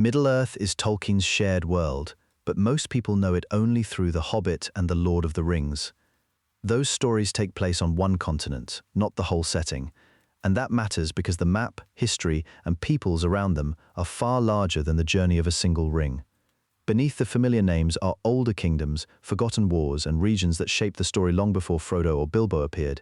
Middle-earth is Tolkien's shared world, but most people know it only through The Hobbit and The Lord of the Rings. Those stories take place on one continent, not the whole setting, and that matters because the map, history, and peoples around them are far larger than the journey of a single ring. Beneath the familiar names are older kingdoms, forgotten wars, and regions that shaped the story long before Frodo or Bilbo appeared.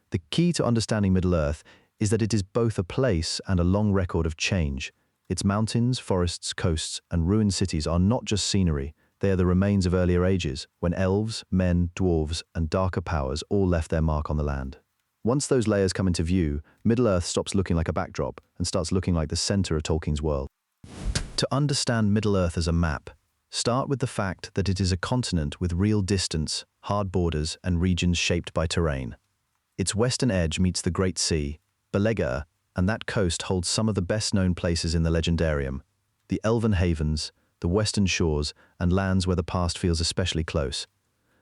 The key to understanding Middle-earth is that it is both a place and a long record of change. Its mountains, forests, coasts, and ruined cities are not just scenery, they are the remains of earlier ages, when elves, men, dwarves, and darker powers all left their mark on the land. Once those layers come into view, Middle-earth stops looking like a backdrop and starts looking like the center of Tolkien's world. To understand Middle-earth as a map, start with the fact that it is a continent with real distance, hard borders, and regions shaped by terrain. Its western edge meets the Great Sea, Belega, and that coast holds some of the best-known places in the legendarium, the Elven Havens, the western shores, and lands where the past feels especially close.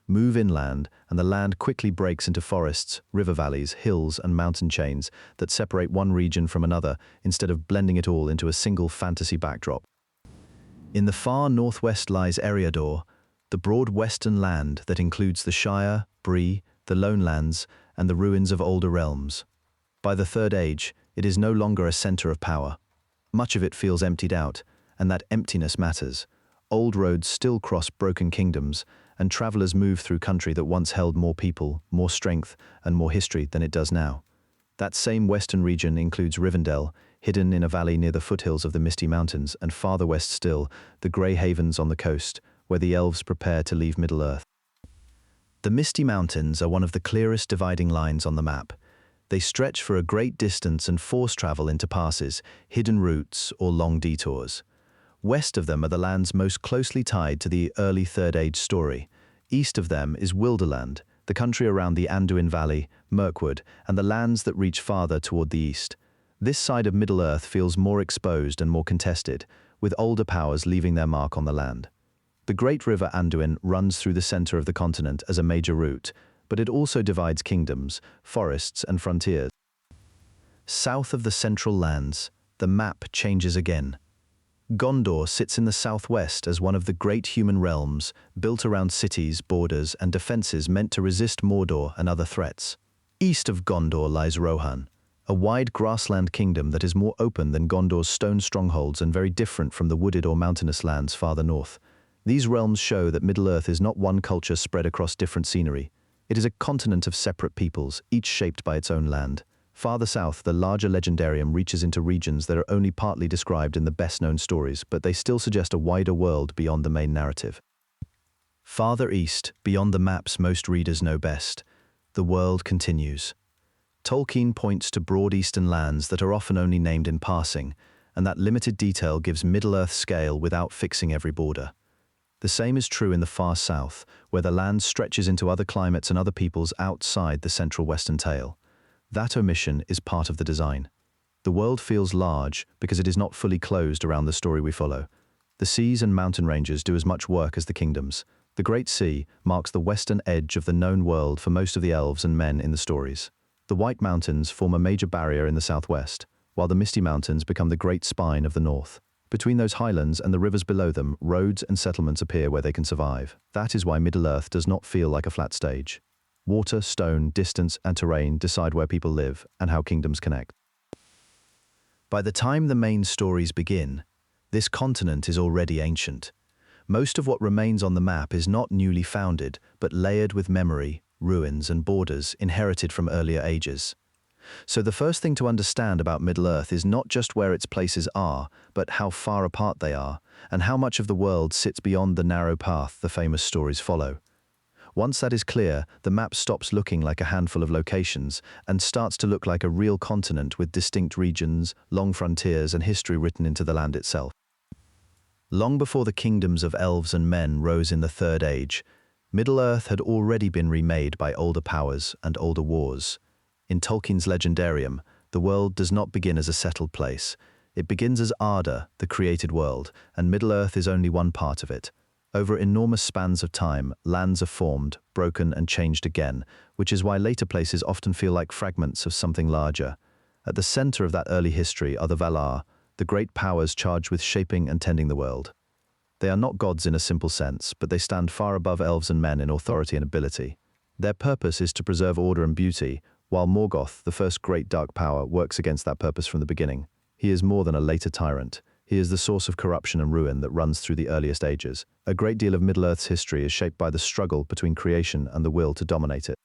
Move inland, and the land quickly breaks into forests, river valleys, hills, and mountain chains that separate one region from another instead of blending it all into a single fantasy backdrop. In the far northwest lies Eriador, the broad western land that includes the Shire, Bree, the Lone Lands, and the ruins of older realms. By the Third Age, it is no longer a center of power. Much of it feels emptied out, and that emptiness matters. Old roads still cross broken kingdoms, and travelers move through country that once held more people, more strength, and more history than it does now. That same western region includes Rivendell, hidden in a valley near the foothills of the Misty Mountains, and farther west still, the Grey Havens on the coast, where the elves prepare to leave Middle-earth. The Misty Mountains are one of the clearest dividing lines on the map. They stretch for a great distance and force travel into passes, hidden routes, or long detours. West of them are the lands most closely tied to the early Third Age story. East of them is Wilderland, the country around the Anduin Valley, Mirkwood, and the lands that reach farther toward the east. This side of Middle-earth feels more exposed and more contested, with older powers leaving their mark on the land. The Great River Anduin runs through the center of the continent as a major route, but it also divides kingdoms, forests, and frontiers. South of the central lands, the map changes again. Gondor sits in the southwest as one of the great human realms, built around cities, borders, and defenses meant to resist Mordor and other threats. East of Gondor lies Rohan, a wide grassland kingdom that is more open than Gondor's stone strongholds and very different from the wooded or mountainous lands farther north. These realms show that Middle-earth is not one culture spread across different scenery. It is a continent of separate peoples, each shaped by its own land. Farther south, the larger legendarium reaches into regions that are only partly described in the best-known stories, but they still suggest a wider world beyond the main narrative. Farther east, beyond the maps most readers know best, the world continues. Tolkien points to broad eastern lands that are often only named in passing, and that limited detail gives Middle-earth scale without fixing every border. The same is true in the far south, where the land stretches into other climates and other peoples outside the central western tale. That omission is part of the design. The world feels large because it is not fully closed around the story we follow. The seas and mountain ranges do as much work as the kingdoms. The Great Sea marks the western edge of the known world for most of the elves and men in the stories. The White Mountains form a major barrier in the southwest, while the Misty Mountains become the great spine of the north. Between those highlands and the rivers below them, roads and settlements appear where they can survive. That is why Middle-earth does not feel like a flat stage. Water, stone, distance, and terrain decide where people live and how kingdoms connect. By the time the main stories begin, this continent is already ancient. Most of what remains on the map is not newly founded, but layered with memory, ruins, and borders inherited from earlier ages. So the first thing to understand about Middle-earth is not just where its places are, but how far apart they are, and how much of the world sits beyond the narrow path the famous stories follow. Once that is clear, the map stops looking like a handful of locations and starts to look like a real continent with distinct regions, long frontiers, and history written into the land itself. Long before the kingdoms of elves and men rose in the Third Age, Middle-earth had already been remade by older powers and older wars. In Tolkien's legendarium, the world does not begin as a settled place. It begins as Arda, the created world, and Middle-earth is only one part of it. Over enormous spans of time, lands are formed, broken, and changed again, which is why later places often feel like fragments of something larger. At the center of that early history are the Valar, the great powers charged with shaping and tending the world. They are not gods in a simple sense, but they stand far above elves and men in authority and ability. Their purpose is to preserve order and beauty, while Morgoth, the first great dark power, works against that purpose from the beginning. He is more than a later tyrant. He is the source of corruption and ruin that runs through the earliest ages. A great deal of Middle-earth's history is shaped by the struggle between creation and the will to dominate it.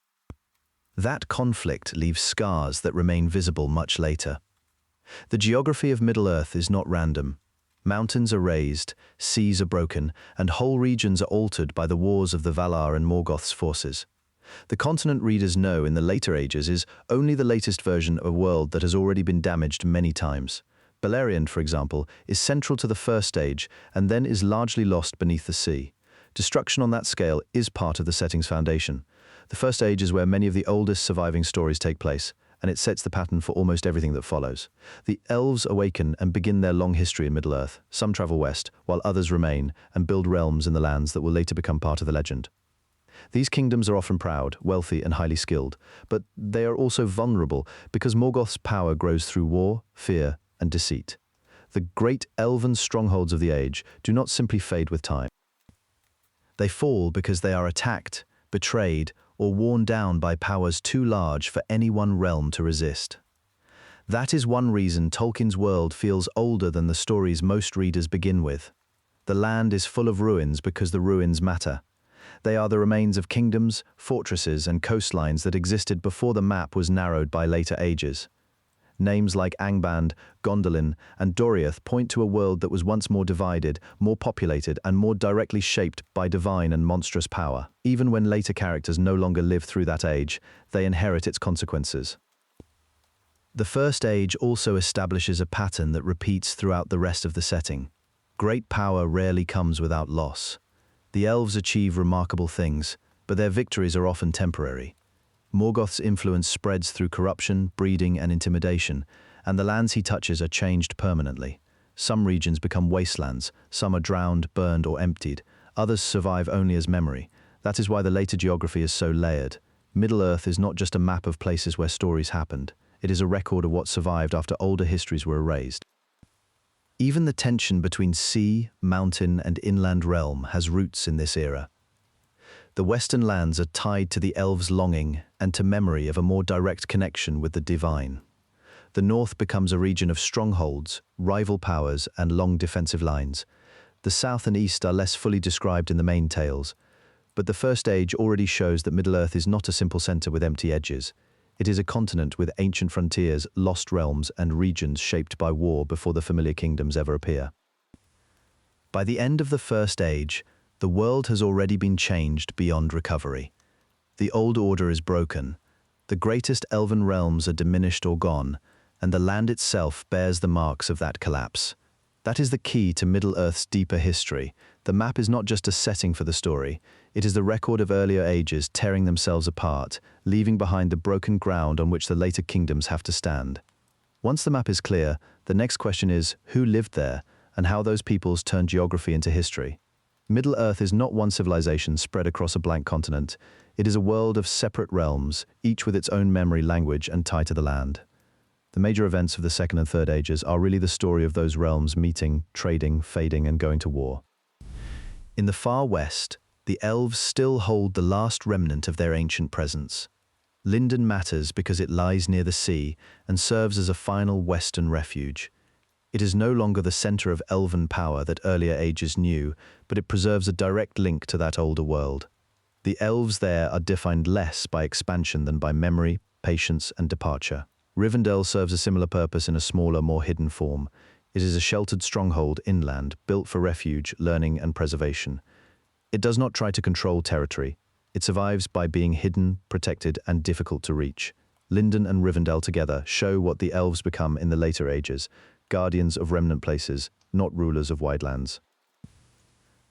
That conflict leaves scars that remain visible much later. The geography of Middle-earth is not random. Mountains are raised, seas are broken, and whole regions are altered by the wars of the Valar and Morgoth's forces. The continent readers know in the later ages is only the latest version of a world that has already been damaged many times. Beleriand, for example, is central to the first age and then is largely lost beneath the sea. Destruction on that scale is part of the setting's foundation. The first age is where many of the oldest surviving stories take place, and it sets the pattern for almost everything that follows. The elves awaken and begin their long history in Middle-earth. Some travel west, while others remain and build realms in the lands that will later become part of the legend. These kingdoms are often proud, wealthy, and highly skilled, but they are also vulnerable because Morgoth's power grows through war, fear, and deceit. The great elven strongholds of the age do not simply fade with time. They fall because they are attacked, betrayed, or worn down by powers too large for any one realm to resist. That is one reason Tolkien's world feels older than the stories most readers begin with. The land is full of ruins because the ruins matter. They are the remains of kingdoms, fortresses, and coastlines that existed before the map was narrowed by later ages. Names like Angband, Gondolin, and Doriath point to a world that was once more divided, more populated, and more directly shaped by divine and monstrous power. Even when later characters no longer live through that age, they inherit its consequences. The First Age also establishes a pattern that repeats throughout the rest of the setting. Great power rarely comes without loss. The elves achieve remarkable things, but their victories are often temporary. Morgoth's influence spreads through corruption, breeding, and intimidation, and the lands he touches are changed permanently. Some regions become wastelands, some are drowned, burned, or emptied. Others survive only as memory. That is why the later geography is so layered. Middle-earth is not just a map of places where stories happened. It is a record of what survived after older histories were erased. Even the tension between sea, mountain, and inland realm has roots in this era. The western lands are tied to the elves' longing and to memory of a more direct connection with the divine. The north becomes a region of strongholds, rival powers, and long defensive lines. The south and east are less fully described in the main tales, but the First Age already shows that Middle-earth is not a simple center with empty edges. It is a continent with ancient frontiers, lost realms, and regions shaped by war before the familiar kingdoms ever appear. By the end of the First Age, the world has already been changed beyond recovery. The old order is broken, the greatest elven realms are diminished or gone, and the land itself bears the marks of that collapse. That is the key to Middle-earth's deeper history. The map is not just a setting for the story, it is the record of earlier ages tearing themselves apart, leaving behind the broken ground on which the later kingdoms have to stand. Once the map is clear, the next question is who lived there and how those peoples turned geography into history. Middle-earth is not one civilization spread across a blank continent. It is a world of separate realms, each with its own memory, language, and tie to the land. The major events of the Second and Third Ages are really the story of those realms meeting, trading, fading, and going to war. In the far west, the elves still hold the last remnant of their ancient presence. Lindon matters because it lies near the sea and serves as a final western refuge. It is no longer the center of elven power that earlier ages knew, but it preserves a direct link to that older world. The elves there are defined less by expansion than by memory, patience, and departure. Rivendell serves a similar purpose in a smaller, more hidden form. It is a sheltered stronghold inland, built for refuge, learning, and preservation. It does not try to control territory. It survives by being hidden, protected, and difficult to reach. Lindon and Rivendell together show what the elves become in the later ages, guardians of remnant places, not rulers of wide lands.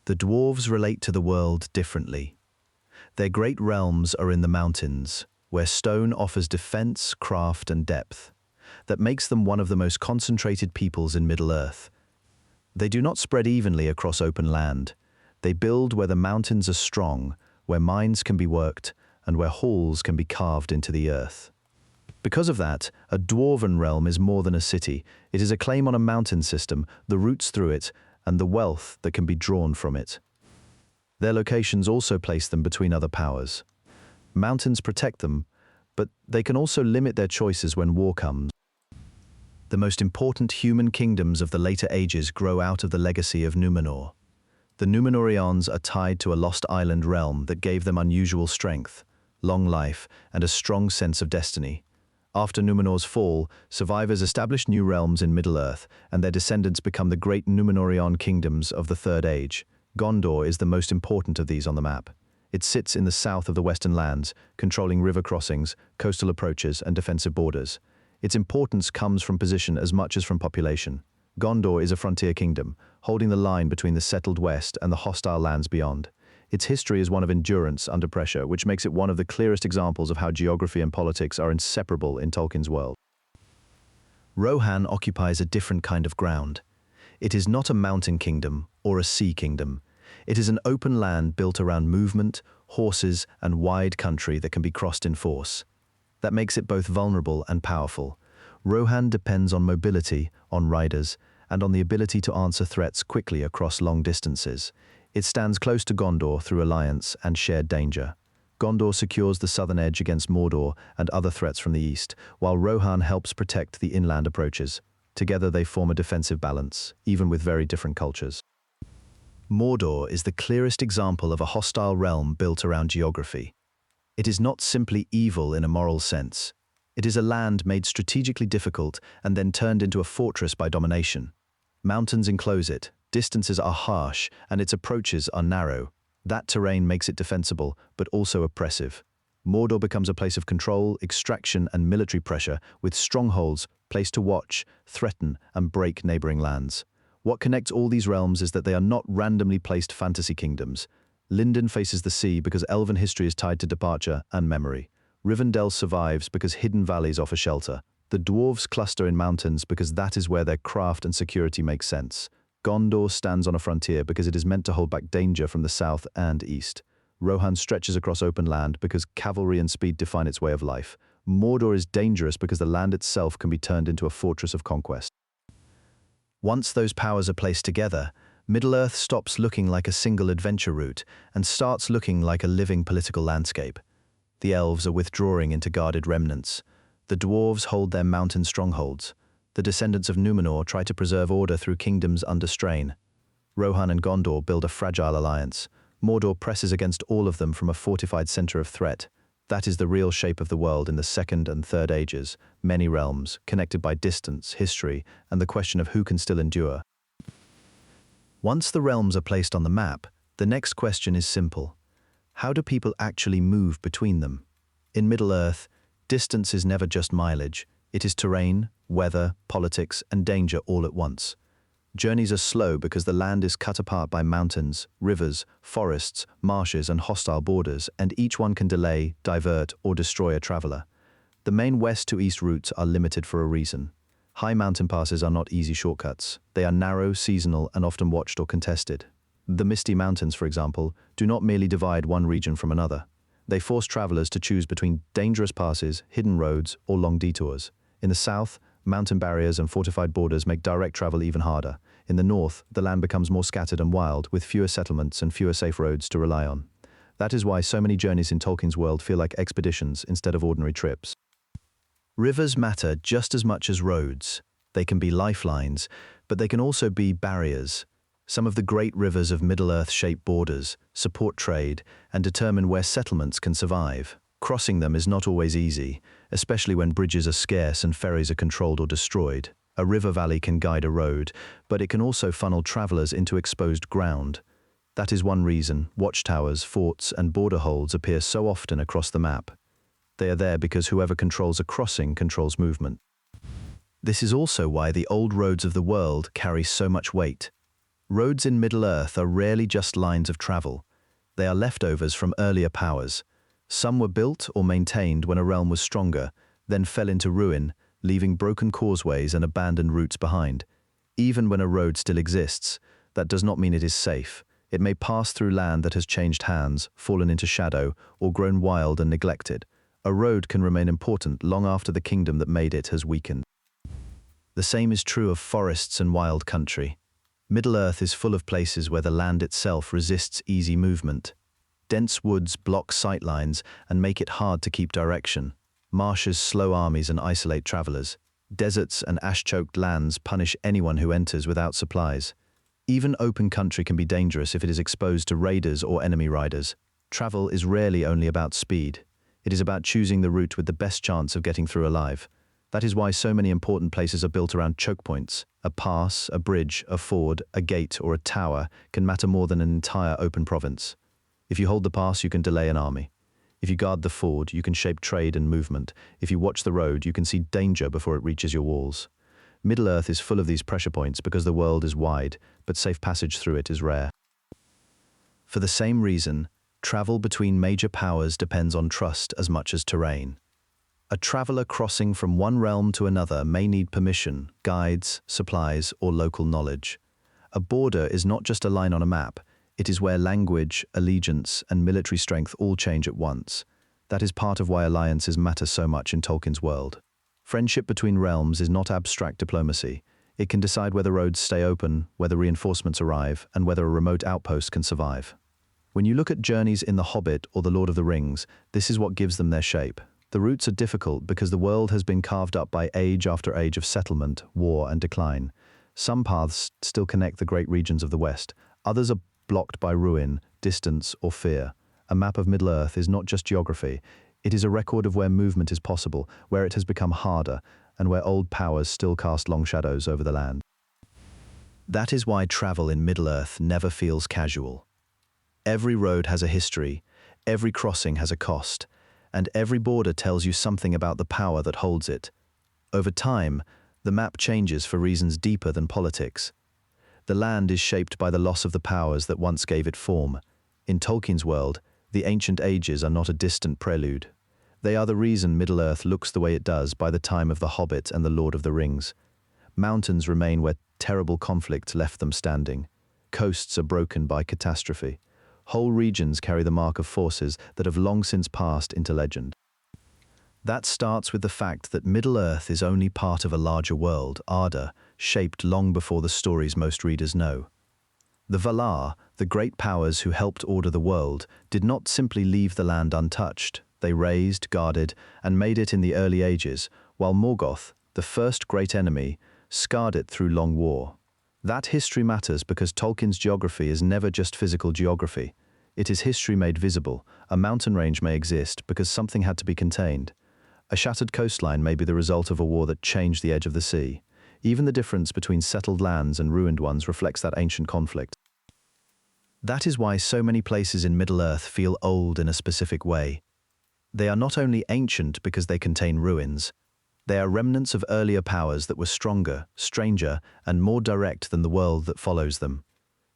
The dwarves relate to the world differently. Their great realms are in the mountains, where stone offers defense, craft, and depth. That makes them one of the most concentrated peoples in Middle-earth. They do not spread evenly across open land. They build where the mountains are strong, where mines can be worked, and where halls can be carved into the earth. Because of that, a dwarven realm is more than a city. It is a claim on a mountain system, the routes through it, and the wealth that can be drawn from it. Their locations also place them between other powers. Mountains protect them, but they can also limit their choices when war comes. The most important human kingdoms of the later ages grow out of the legacy of Numenor. The Numenoreans are tied to a lost island realm that gave them unusual strength, long life, and a strong sense of destiny. After Numenor's fall, survivors established new realms in Middle-earth, and their descendants become the great Numenorean kingdoms of the Third Age. Gondor is the most important of these on the map. It sits in the south of the Western Lands, controlling river crossings, coastal approaches, and defensive borders. Its importance comes from position as much as from population. Gondor is a frontier kingdom, holding the line between the settled west and the hostile lands beyond. Its history is one of endurance under pressure, which makes it one of the clearest examples of how geography and politics are inseparable in Tolkien's world. Rohan occupies a different kind of ground. It is not a mountain kingdom or a sea kingdom. It is an open land built around movement, horses, and wide country that can be crossed in force. That makes it both vulnerable and powerful. Rohan depends on mobility, on riders, and on the ability to answer threats quickly across long distances. It stands close to Gondor through alliance and shared danger. Gondor secures the southern edge against Mordor and other threats from the east, while Rohan helps protect the inland approaches. Together they form a defensive balance, even with very different cultures. Mordor is the clearest example of a hostile realm built around geography. It is not simply evil in a moral sense. It is a land made strategically difficult and then turned into a fortress by domination. Mountains enclose it, distances are harsh, and its approaches are narrow. That terrain makes it defensible, but also oppressive. Mordor becomes a place of control, extraction, and military pressure, with strongholds placed to watch, threaten, and break neighboring lands. What connects all these realms is that they are not randomly placed fantasy kingdoms. Lindon faces the sea because elven history is tied to departure and memory. Rivendell survives because hidden valleys offer shelter. The dwarves cluster in mountains because that is where their craft and security make sense. Gondor stands on a frontier because it is meant to hold back danger from the south and east. Rohan stretches across open land because cavalry and speed define its way of life. Mordor is dangerous because the land itself can be turned into a fortress of conquest. Once those powers are placed together, Middle-earth stops looking like a single adventure route and starts looking like a living political landscape. The elves are withdrawing into guarded remnants. The dwarves hold their mountain strongholds. The descendants of Numenor try to preserve order through kingdoms under strain. Rohan and Gondor build a fragile alliance. Mordor presses against all of them from a fortified center of threat. That is the real shape of the world in the Second and Third Ages, many realms, connected by distance, history, and the question of who can still endure. Once the realms are placed on the map, the next question is simple. How do people actually move between them? In Middle-earth, distance is never just mileage. It is terrain, weather, politics, and danger all at once. Journeys are slow because the land is cut apart by mountains, rivers, forests, marshes, and hostile borders, and each one can delay, divert, or destroy a traveler. The main west to east routes are limited for a reason. High mountain passes are not easy shortcuts. They are narrow, seasonal, and often watched or contested. The Misty Mountains, for example, do not merely divide one region from another. They force travelers to choose between dangerous passes, hidden roads, or long detours. In the south, mountain barriers and fortified borders make direct travel even harder. In the north, the land becomes more scattered and wild, with fewer settlements and fewer safe roads to rely on. That is why so many journeys in Tolkien's world feel like expeditions instead of ordinary trips. Rivers matter just as much as roads. They can be lifelines, but they can also be barriers. Some of the great rivers of Middle-earth shape borders, support trade, and determine where settlements can survive. Crossing them is not always easy, especially when bridges are scarce and ferries are controlled or destroyed. A river valley can guide a road, but it can also funnel travelers into exposed ground. That is one reason watchtowers, forts, and border holds appear so often across the map. They are there because whoever controls a crossing controls movement. This is also why the old roads of the world carry so much weight. Roads in Middle-earth are rarely just lines of travel. They are leftovers from earlier powers. Some were built or maintained when a realm was stronger, then fell into ruin, leaving broken causeways and abandoned routes behind. Even when a road still exists, that does not mean it is safe. It may pass through land that has changed hands, fallen into shadow, or grown wild and neglected. A road can remain important long after the kingdom that made it has weakened. The same is true of forests and wild country. Middle-earth is full of places where the land itself resists easy movement. Dense woods block sightlines and make it hard to keep direction. Marshes slow armies and isolate travelers. Deserts and ash-choked lands punish anyone who enters without supplies. Even open country can be dangerous if it is exposed to raiders or enemy riders. Travel is rarely only about speed. It is about choosing the route with the best chance of getting through alive. That is why so many important places are built around choke points. A pass, a bridge, a ford, a gate, or a tower can matter more than an entire open province. If you hold the pass, you can delay an army. If you guard the ford, you can shape trade and movement. If you watch the road, you can see danger before it reaches your walls. Middle-earth is full of these pressure points because the world is wide, but safe passage through it is rare. For the same reason, travel between major powers depends on trust as much as terrain. A traveler crossing from one realm to another may need permission, guides, supplies, or local knowledge. A border is not just a line on a map. It is where language, allegiance, and military strength all change at once. That is part of why alliances matter so much in Tolkien's world. Friendship between realms is not abstract diplomacy. It can decide whether roads stay open, whether reinforcements arrive, and whether a remote outpost can survive. When you look at journeys in The Hobbit or The Lord of the Rings, this is what gives them their shape. The routes are difficult because the world has been carved up by age after age of settlement, war, and decline. Some paths still connect the great regions of the West. Others are blocked by ruin, distance, or fear. A map of Middle-earth is not just geography. It is a record of where movement is possible, where it has become harder, and where old powers still cast long shadows over the land. That is why travel in Middle-earth never feels casual. Every road has a history, every crossing has a cost, and every border tells you something about the power that holds it. Over time, the map changes for reasons deeper than politics. The land is shaped by the loss of the powers that once gave it form. In Tolkien's world, the ancient ages are not a distant prelude. They are the reason Middle-earth looks the way it does by the time of The Hobbit and The Lord of the Rings. Mountains remain where terrible conflict left them standing. Coasts are broken by catastrophe. Whole regions carry the mark of forces that have long since passed into legend. That starts with the fact that Middle-earth is only part of a larger world, Arda, shaped long before the stories most readers know. The Valar, the great powers who helped order the world, did not simply leave the land untouched. They raised, guarded, and made it in the early ages, while Morgoth, the first great enemy, scarred it through long war. That history matters because Tolkien's geography is never just physical geography. It is history made visible. A mountain range may exist because something had to be contained. A shattered coastline may be the result of a war that changed the edge of the sea. Even the difference between settled lands and ruined ones reflects that ancient conflict. That is why so many places in Middle-earth feel old in a specific way. They are not only ancient because they contain ruins. They are remnants of earlier powers that were stronger, stranger, and more direct than the world that follows them.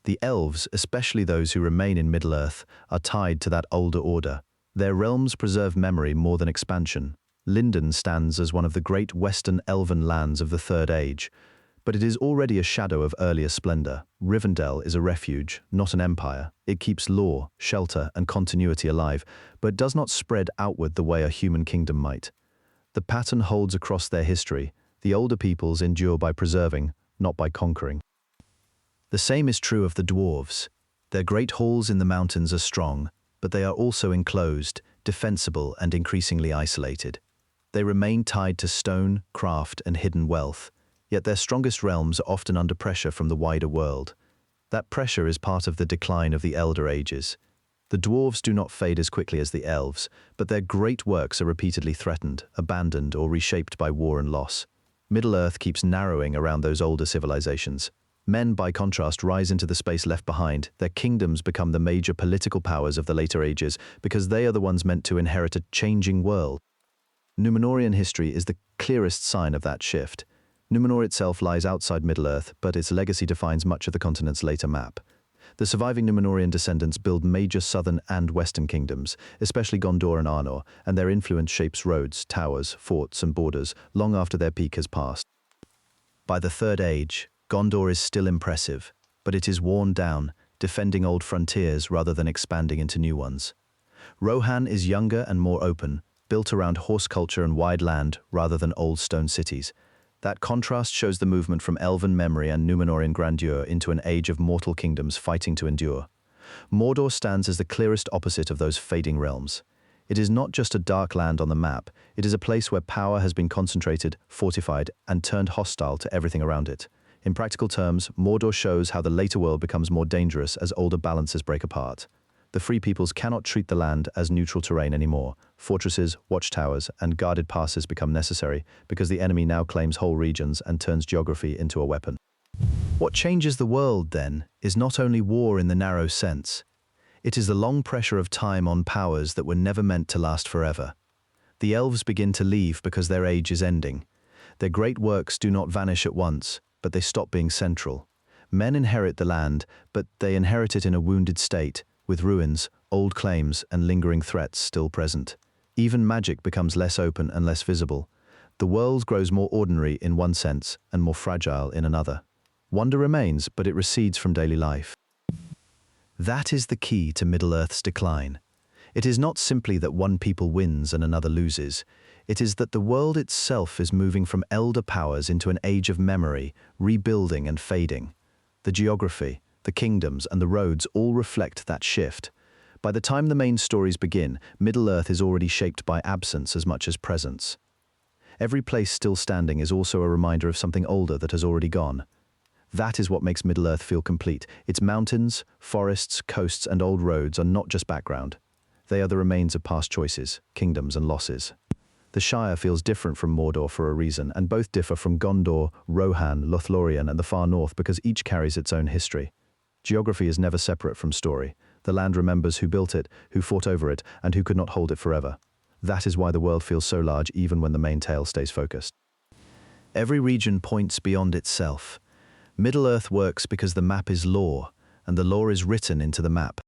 The elves, especially those who remain in Middle-earth, are tied to that older order. Their realms preserve memory more than expansion. Lindon stands as one of the great western elven lands of the Third Age, but it is already a shadow of earlier splendor. Rivendell is a refuge, not an empire. It keeps lore, shelter, and continuity alive, but does not spread outward the way a human kingdom might. The pattern holds across their history. The older peoples endure by preserving, not by conquering. The same is true of the dwarves. Their great halls in the mountains are strong, but they are also enclosed, defensible, and increasingly isolated. They remain tied to stone, craft, and hidden wealth, yet their strongest realms are often under pressure from the wider world. That pressure is part of the decline of the Elder Ages. The dwarves do not fade as quickly as the elves, but their great works are repeatedly threatened, abandoned, or reshaped by war and loss. Middle-earth keeps narrowing around those older civilizations. Men, by contrast, rise into the space left behind. Their kingdoms become the major political powers of the later ages because they are the ones meant to inherit a changing world. Númenórean history is the clearest sign of that shift. Númenor itself lies outside Middle-earth, but its legacy defines much of the continent's later map. The surviving Númenórean descendants build major southern and western kingdoms, especially Gondor and Arnor, and their influence shapes roads, towers, forts, and borders long after their peak has passed. By the Third Age, Gondor is still impressive, but it is worn down, defending old frontiers rather than expanding into new ones. Rohan is younger and more open, built around horse culture and wide land rather than old stone cities. That contrast shows the movement from elven memory and Númenórean grandeur into an age of mortal kingdoms fighting to endure. Mordor stands as the clearest opposite of those fading realms. It is not just a dark land on the map, it is a place where power has been concentrated, fortified, and turned hostile to everything around it. In practical terms, Mordor shows how the later world becomes more dangerous as older balances break apart. The Free Peoples cannot treat the land as neutral terrain anymore. Fortresses, watchtowers, and guarded passes become necessary because the enemy now claims whole regions and turns geography into a weapon. What changes the world, then, is not only war in the narrow sense. It is the long pressure of time on powers that were never meant to last forever. The elves begin to leave because their age is ending. Their great works do not vanish at once, but they stop being central. Men inherit the land, but they inherit it in a wounded state, with ruins, old claims, and lingering threats still present. Even magic becomes less open and less visible. The world grows more ordinary in one sense and more fragile in another. Wonder remains, but it recedes from daily life. That is the key to Middle-earth's decline. It is not simply that one people wins and another loses. It is that the world itself is moving from elder powers into an age of memory, rebuilding and fading. The geography, the kingdoms, and the roads all reflect that shift. By the time the main stories begin, Middle-earth is already shaped by absence as much as presence. Every place still standing is also a reminder of something older that has already gone. That is what makes Middle-earth feel complete. Its mountains, forests, coasts, and old roads are not just background. They are the remains of past choices, kingdoms, and losses. The Shire feels different from Mordor for a reason, and both differ from Gondor, Rohan, Lothlorien, and the far north because each carries its own history. Geography is never separate from story. The land remembers who built it, who fought over it, and who could not hold it forever. That is why the world feels so large even when the main tale stays focused. Every region points beyond itself. Middle-earth works because the map is lore, and the lore is written into the map.